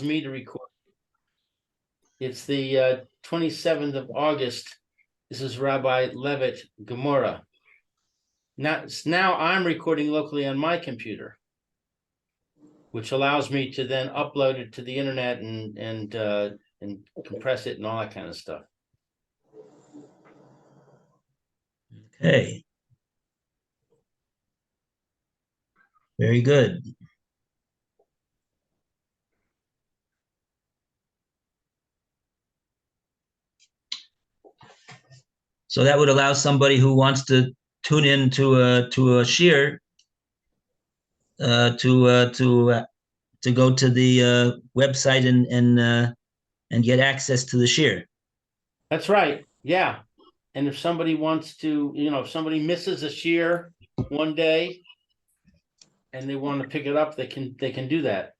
me to record. It's the 27th of August. This is Rabbi Levitt, Gemora. Now I'm recording locally on my computer, which allows me to then upload it to the internet and compress it and all that kind of stuff. Okay. Very good. So that would allow somebody who wants to tune in to a shiur to go to the website and get access to the shiur. That's right. Yeah. And if somebody wants to, if somebody misses a shiur one day and they want to pick it up, they can do that.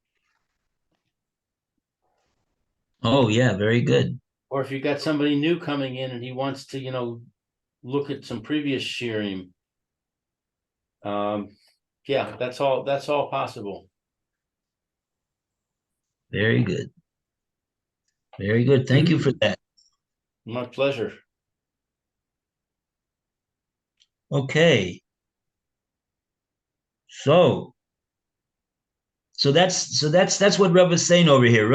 Oh yeah, very good. Or if you've got somebody new coming in and he wants to, look at some previous shiurim. Yeah, that's all possible. Very good. Very good. Thank you for that. My pleasure. Okay. So that's what Rav is saying over here.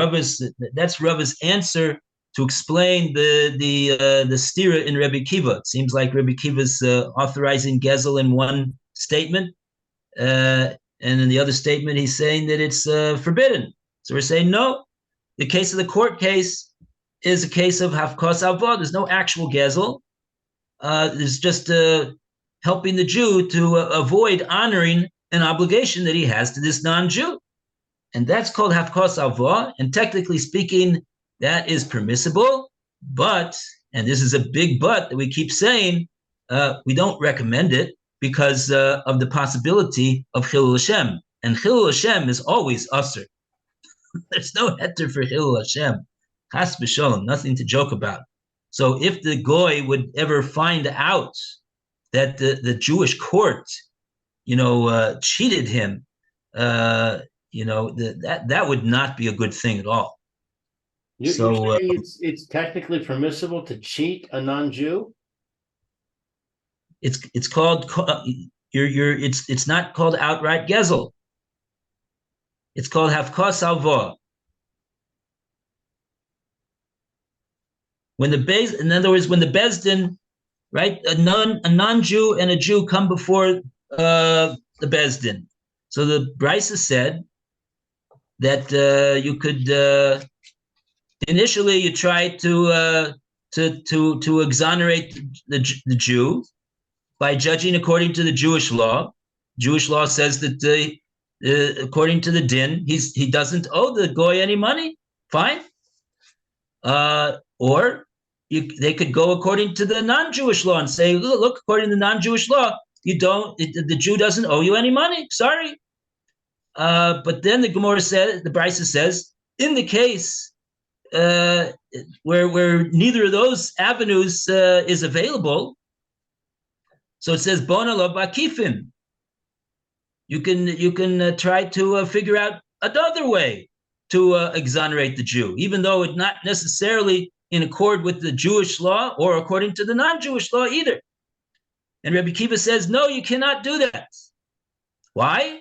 That's Rav's answer to explain the stira in Rebbe Kiva. It seems like Rebbe Kiva's authorizing Gezel in one statement, and in the other statement he's saying that it's forbidden. So we're saying no. The case of the court case is a case of Hafkos Avod. There's no actual Gezel. There's just helping the Jew to avoid honoring an obligation that he has to this non-Jew. And that's called Hafkos Avod. And technically speaking, that is permissible. But, and this is a big but that we keep saying, we don't recommend it because of the possibility of Chilul Hashem. And Chilul Hashem is always usher. There's no heter for Chilul Hashem. Chas v'sholom, nothing to joke about. So if the goy would ever find out that the Jewish court, cheated him, that would not be a good thing at all. You're saying it's technically permissible to cheat a non-Jew? It's called it's not called outright gezel. It's called hafkos alva. In other words, when the Bezdin, right, a non-Jew and a Jew come before the Bezdin. So the Brisa said that you could initially you try to exonerate the Jew by judging according to the Jewish law. Jewish law says that according to the din, he doesn't owe the goy any money. Fine. Or they could go according to the non-Jewish law and say, look, according to the non-Jewish law, the Jew doesn't owe you any money. Sorry. But then the Gemora says, the Brisa says, in the case where neither of those avenues is available, so it says bona lo bakifin. You can try to figure out another way to exonerate the Jew, even though it's not necessarily in accord with the Jewish law or according to the non-Jewish law either. And Rebbe Kiva says, no, you cannot do that. Why?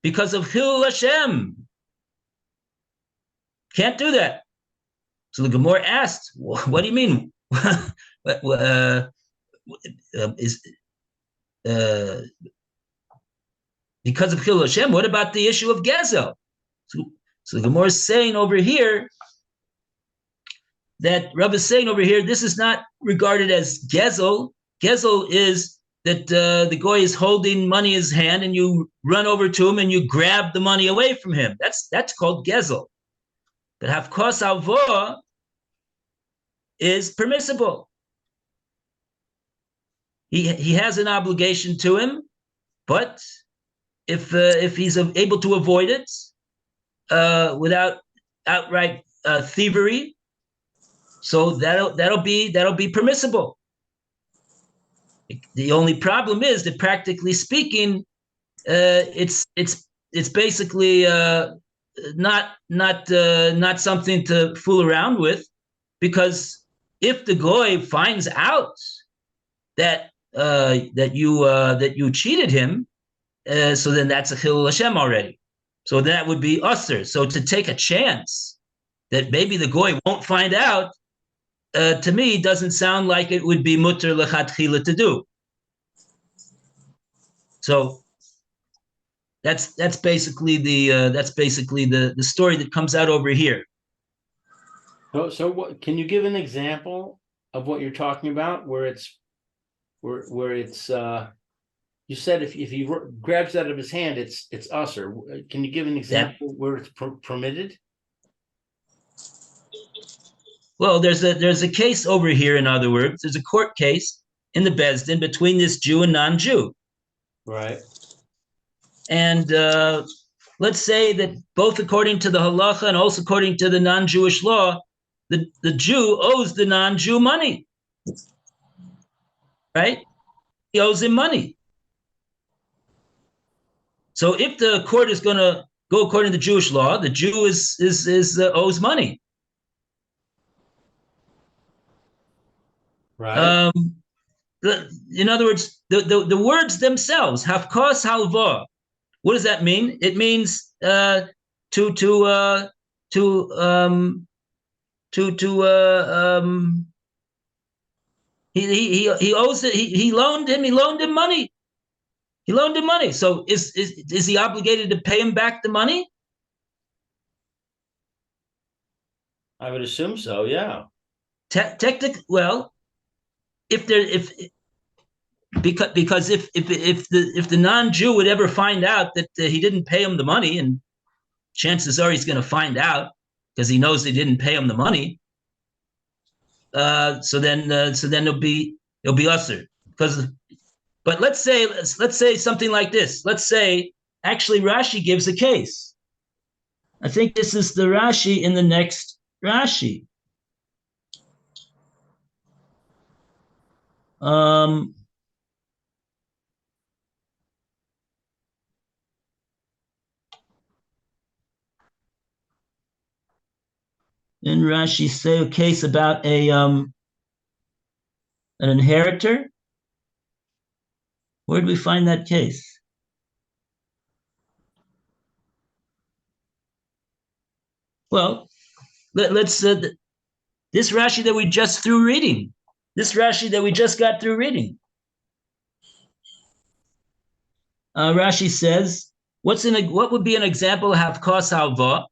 Because of Chilul Hashem. Can't do that. So the Gemara asked, what do you mean? Because of Chilul Hashem, what about the issue of Gezel? So the Gemara is saying over here that Rav is saying over here, this is not regarded as Gezel. Gezel is that the goy is holding money in his hand and you run over to him and you grab the money away from him. That's called Gezel. But Hafkos Alva is permissible. He has an obligation to him, but if he's able to avoid it without outright thievery, so that'll be permissible. The only problem is that practically speaking, it's basically not something to fool around with, because if the goy finds out that you cheated him, so then that's a chilul Hashem already. So that would be usher. So to take a chance that maybe the goy won't find out, to me, doesn't sound like it would be mutter lechatchila to do. So that's basically the story that comes out over here. So what can you give an example of what you're talking about, where it's you said if he grabs that out of his hand, it's usher. Can you give an example where it's permitted? Well, there's a case over here. In other words, there's a court case in the Bezdin between this Jew and non-Jew. Right. And let's say that both according to the halacha and also according to the non-Jewish law, the Jew owes the non-Jew money. Right? He owes him money. So if the court is going to go according to the Jewish law, the Jew owes money. Right. In other words, the words themselves, hafkos halva. What does that mean? It means to he owes it. He loaned him money. He loaned him money. So is he obligated to pay him back the money? I would assume so. Yeah. Technically, well, if if the non-Jew would ever find out that he didn't pay him the money, and chances are he's going to find out because he knows he didn't pay him the money. So then it'll be usher. But let's say something like this. Let's say actually Rashi gives a case. I think this is the Rashi in the next Rashi. In Rashi say a case about an inheritor. Where did we find that case? Well, let's this Rashi that we just through reading. This Rashi that we just got through reading. Rashi says, what would be an example of hafkos halva,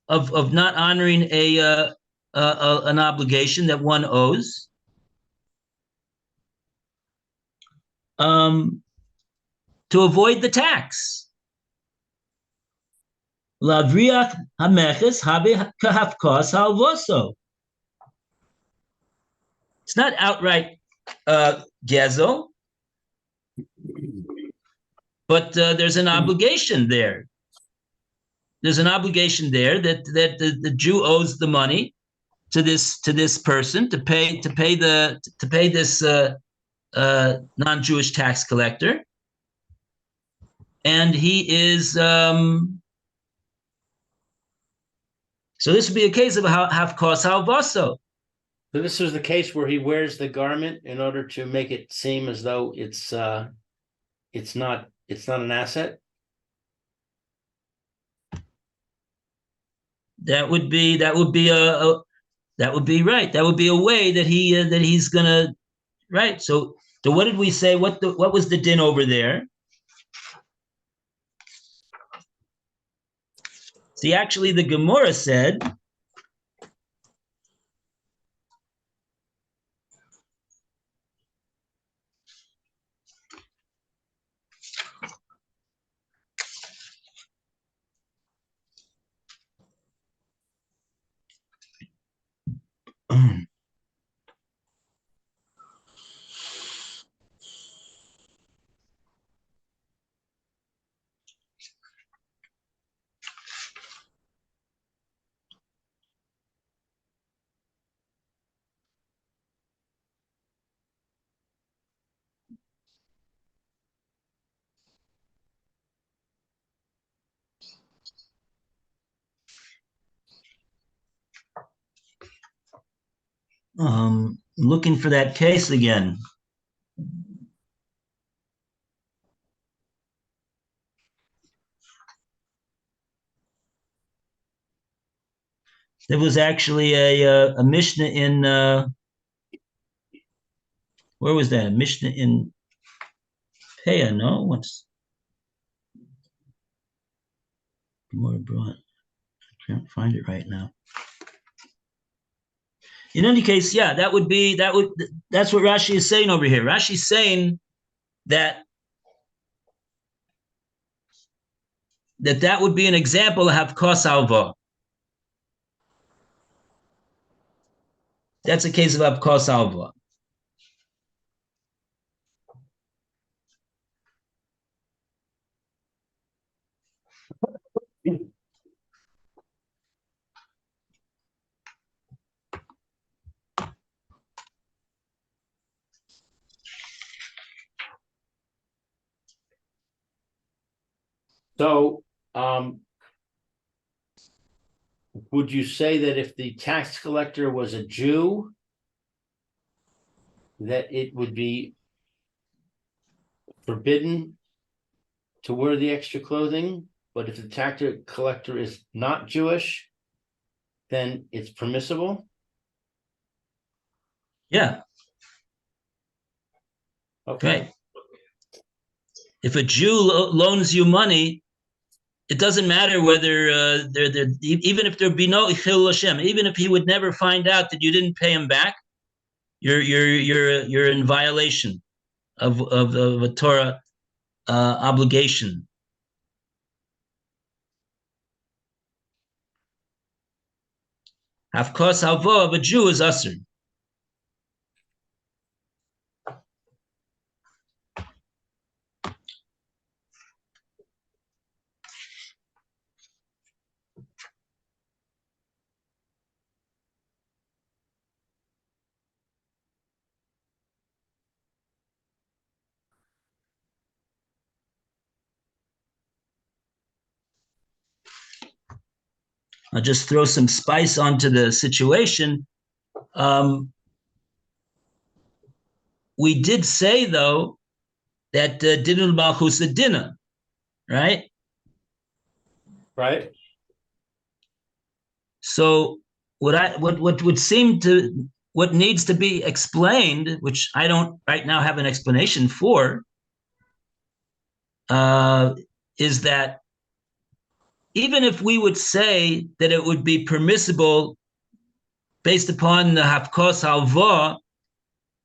of not honoring an obligation that one owes? To avoid the tax. Lavriach hameches habe kahafkos halvoso. It's not outright gezel, but there's an obligation there. There's an obligation there that the Jew owes the money to this person to pay this non-Jewish tax collector, and he is so this would be a case of hafkos halvaso. So this is the case where he wears the garment in order to make it seem as though it's not an asset. That would be right. That would be a way that he's gonna, right. So what did we say? What was the din over there? See, actually, the Gemora said, Looking for that case again. There was actually a Mishnah in where was that? A Mishnah in Peah, no? What's Gemora brought? I can't find it right now. In any case, yeah, that's what Rashi is saying over here. Rashi is saying that would be an example of Havkos Alva. That's a case of Havkos Alva. So, would you say that if the tax collector was a Jew, that it would be forbidden to wear the extra clothing? But if the tax collector is not Jewish, then it's permissible? Yeah. Okay. Right. If a Jew loans you money, it doesn't matter whether they're even if there be no Chil Hashem, even if he would never find out that you didn't pay him back, you're in violation of a Torah obligation. Havkos halva of a Jew is usher. I'll just throw some spice onto the situation. We did say, though, that dinul malchus adina, right? Right. So what needs to be explained, which I don't right now have an explanation for, is that even if we would say that it would be permissible based upon the Havkos Halva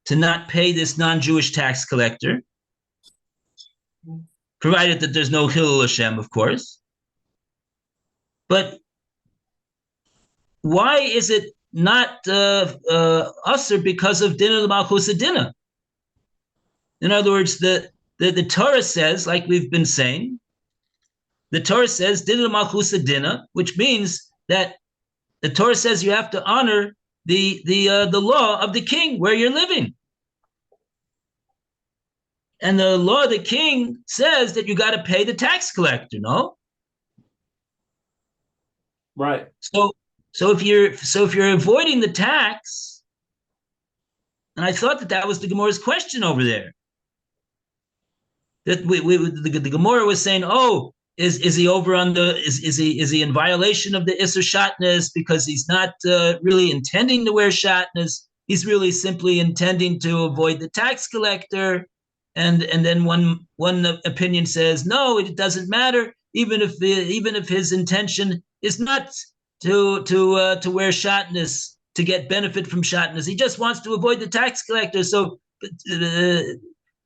to not pay this non-Jewish tax collector, provided that there's no Hilul Hashem, of course. But why is it not usher because of Dinah Malchus Dinah? In other words, the Torah says, like we've been saying, the Torah says Dinah Malchus Dinah, which means that the Torah says you have to honor the law of the king where you're living. And the law of the king says that you got to pay the tax collector, no? Right. So if you're avoiding the tax, and I thought that was the Gemora's question over there. That the Gemora was saying, oh, is he over on the is he in violation of the Isser Shatnez because he's not really intending to wear Shatnez? He's really simply intending to avoid the tax collector. And then one opinion says, no, it doesn't matter, even if his intention is not to wear Shatnez to get benefit from Shatnez. He just wants to avoid the tax collector. So,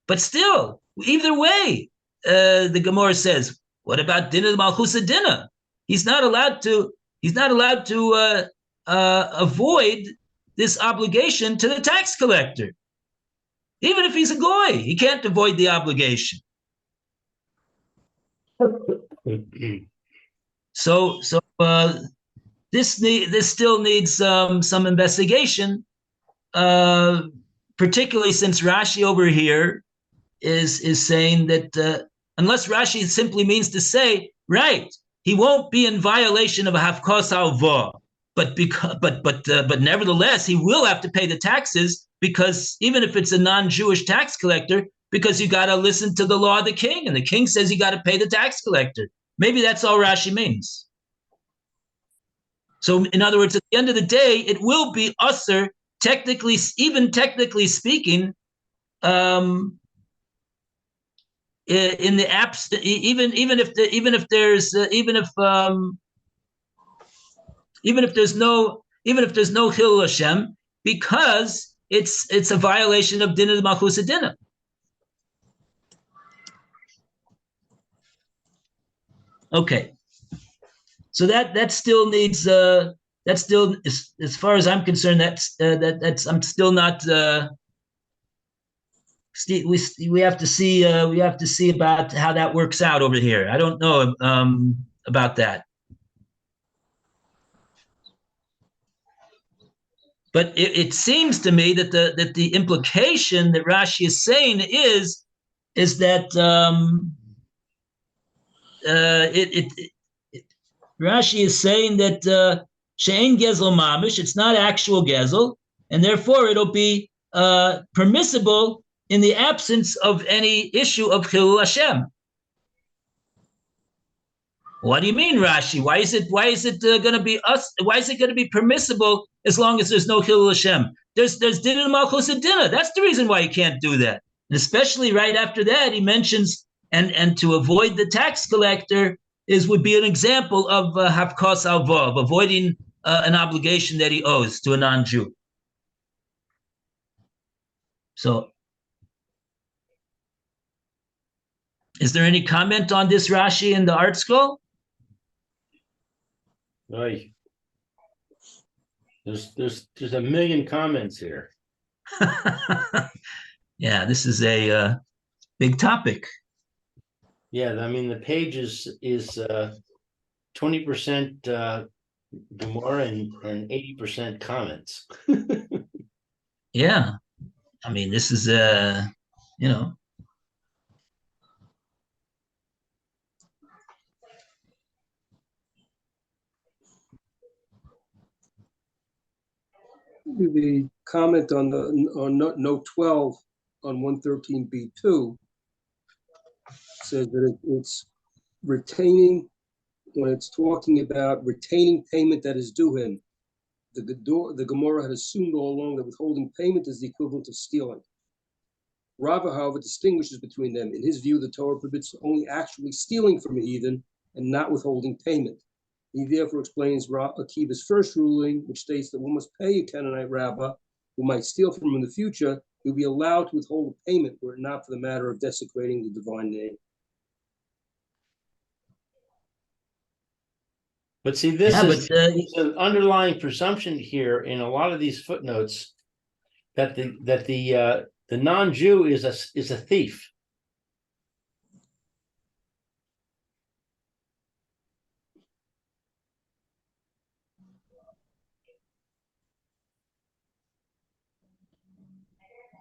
but still, either way, the Gemara says, what about Dinah Malchus Dinah? He's not allowed to avoid this obligation to the tax collector. Even if he's a goy, he can't avoid the obligation. So this still needs some investigation, particularly since Rashi over here is saying that unless Rashi simply means to say, right, he won't be in violation of Havkos Alva, but nevertheless, he will have to pay the taxes, because even if it's a non-Jewish tax collector, because you got to listen to the law of the king, and the king says you got to pay the tax collector. Maybe that's all Rashi means. So, in other words, at the end of the day, it will be usher, even technically speaking, in the apps, even if there's no Hillel Hashem, because it's a violation of Din Malchus Adina. Okay, so that still needs that still, as far as I'm concerned, that's I'm still not. We have to see about how that works out over here. I don't know about that. But it seems to me that the implication that Rashi is saying is that Rashi is saying that she'ein gezel mamish, it's not actual gezel, and therefore it'll be permissible in the absence of any issue of Chilul Hashem. What do you mean, Rashi? Why is it going to be us? Why is it going to be permissible as long as there's no Chilul Hashem? There's Din Malchus Adina. That's the reason why you can't do that. And especially right after that, he mentions and to avoid the tax collector would be an example of Hafkos Alva, of avoiding an obligation that he owes to a non-Jew. So, is there any comment on this Rashi in the Art Scroll? Right. There's a million comments here. Yeah, this is a big topic. Yeah, I mean the page is 20% Gemora and 80% comments. Yeah, I mean this is you know. The comment on note 12 on 113b2 says that it's retaining, when it's talking about retaining payment that is due him. The Gemara had assumed all along that withholding payment is the equivalent of stealing. Rava, however, distinguishes between them. In his view, the Torah forbids only actually stealing from a heathen and not withholding payment. He therefore explains Akiva's first ruling, which states that one must pay a Canaanite rabbi who might steal from him in the future. He'll be allowed to withhold a payment were it not for the matter of desecrating the divine name. But see, this is an underlying presumption here in a lot of these footnotes that the non-Jew is a thief.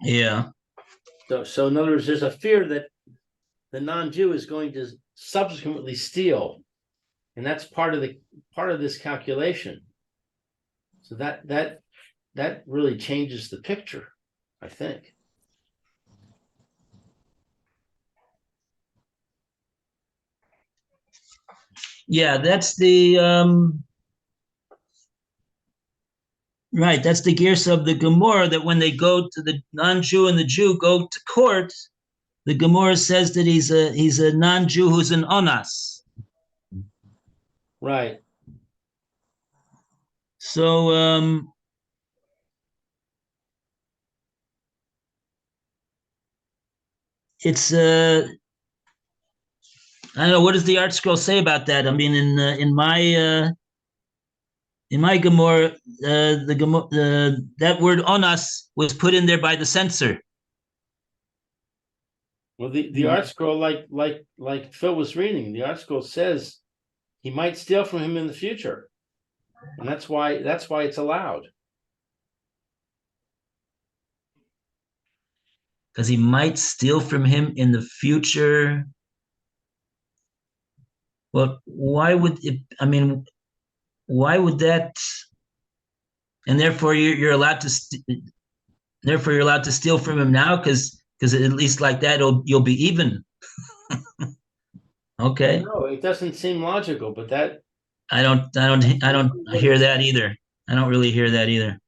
Yeah. So in other words, there's a fear that the non-Jew is going to subsequently steal, and that's part of this calculation. So that really changes the picture, I think. Yeah, that's the right. That's the gears of the Gemora, that when they go to the non-Jew and the Jew go to court, the Gemora says that he's a non-Jew who's an onas. Right. So it's I don't know, what does the Art Scroll say about that? I mean, in my Gemara, that word onas was put in there by the censor. Well, the Art Scroll, like Phil was reading, the Art Scroll says he might steal from him in the future, and that's why it's allowed. Because he might steal from him in the future. Well, why would it? I mean, why would that? and therefore you're allowed to therefore you're allowed to steal from him now because at least like that you'll be even. Okay. No, it doesn't seem logical, but that I don't hear that either. I don't really hear that either.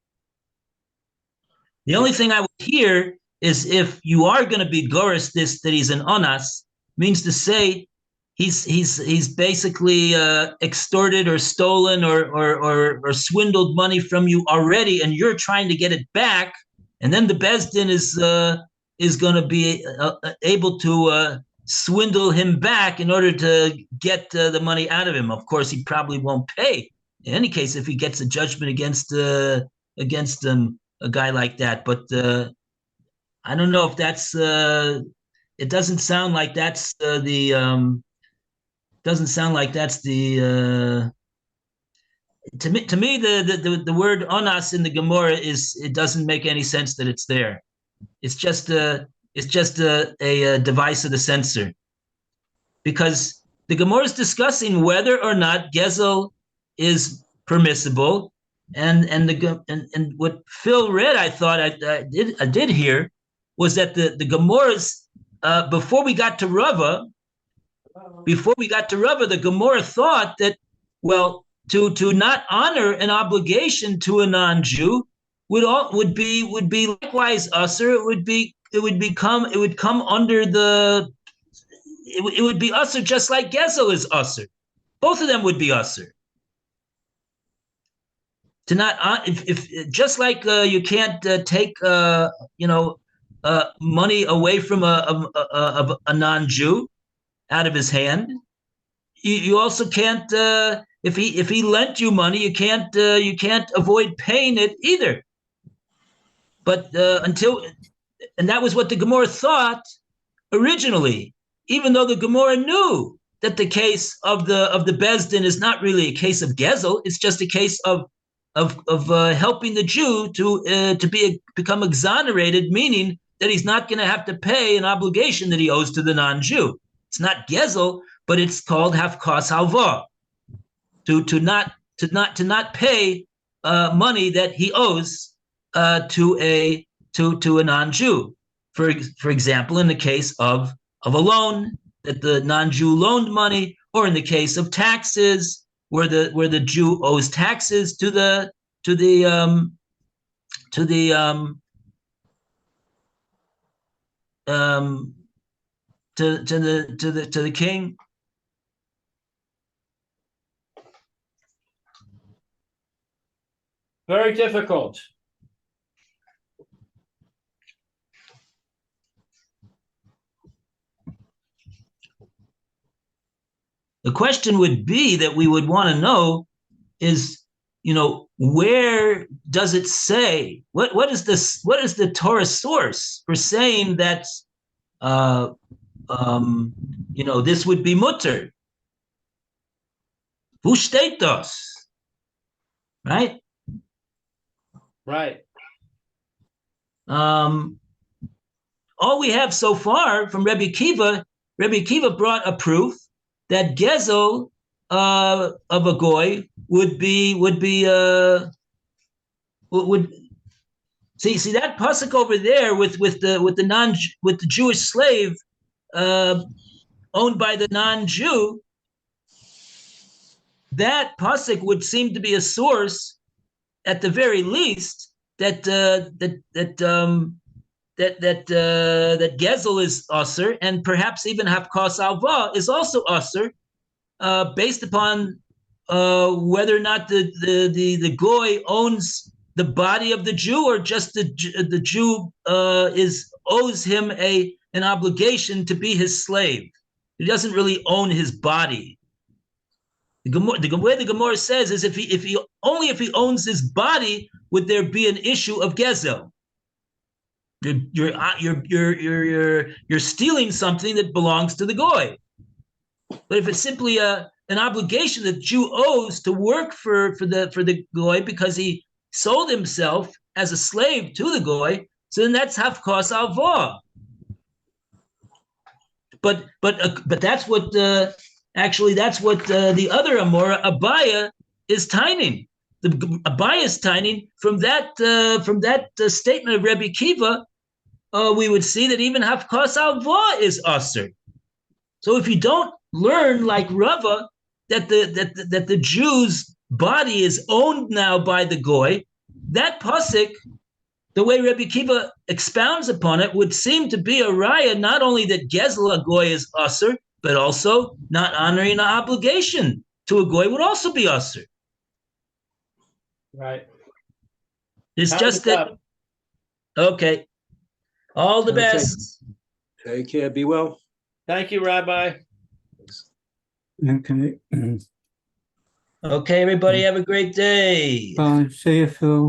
The only thing I would hear is if you are going to be Goris this that he's an onas, means to say he's basically extorted or stolen or swindled money from you already, and you're trying to get it back, and then the Bezdin is going to be able to swindle him back in order to get the money out of him. Of course, he probably won't pay. In any case, if he gets a judgment against a guy like that, but I don't know if that's. It doesn't sound like that's the. Doesn't sound like that's the. To me, the word onas in the Gemora it doesn't make any sense that it's there. It's just a device of the censor, because the Gemara is discussing whether or not Gezel is permissible, and what Phil read, I thought I did hear, was that the Gemara's before we got to Rava, the Gemara thought that, well, to not honor an obligation to a non-Jew would be likewise usher. It would be usher just like Gezel is usher. Both of them would be usher. To not if just like you can't take money away from a non-Jew out of his hand, you also can't if he lent you money, you can't avoid paying it either. But and that was what the Gemara thought originally, even though the Gemara knew that the case of the Bezdin is not really a case of Gezel, it's just a case of helping the Jew to become exonerated, meaning that he's not going to have to pay an obligation that he owes to the non-Jew. It's not Gezel, but it's called hafkas halva, to not pay money that he owes to a non-Jew. For example, in the case of a loan, that the non-Jew loaned money, or in the case of taxes, where the Jew owes taxes to the king. very difficult. The question would be that we would want to know is, where does it say, what is the Torah source for saying that this would be mutter? Who steht das? Right? Right. All we have so far from Rebbe Kiva brought a proof that Gezel of a goy would see that pasuk over there with the Jewish slave owned by the non-Jew. That pasuk would seem to be a source, at the very least, that Gezel is usher, and perhaps even hafkas alva is also usher, based upon whether or not the goy owns the body of the Jew, or just the Jew owes him an obligation to be his slave. He doesn't really own his body. The way the Gemara says is if he owns his body, would there be an issue of Gezel? You're stealing something that belongs to the goy. But if it's simply an obligation that the Jew owes to work for the goy because he sold himself as a slave to the goy, so then that's hafkas alva. But that's what the other Amora Abaya is tining. a bias tiny from that statement of Rebbe Kiva, we would see that even Hafkas Alva is usher. So if you don't learn like Rava that the Jew's body is owned now by the goy, that pasuk, the way Rebbe Kiva expounds upon it, would seem to be a raya not only that Gezel a goy is usher, but also not honoring an obligation to a goy would also be usher. Right. It's Time just is that. up. Okay. All the Okay. best. Take care. Be well. Thank you, Rabbi. Okay. Okay, everybody, have a great day. Bye. See you, Phil.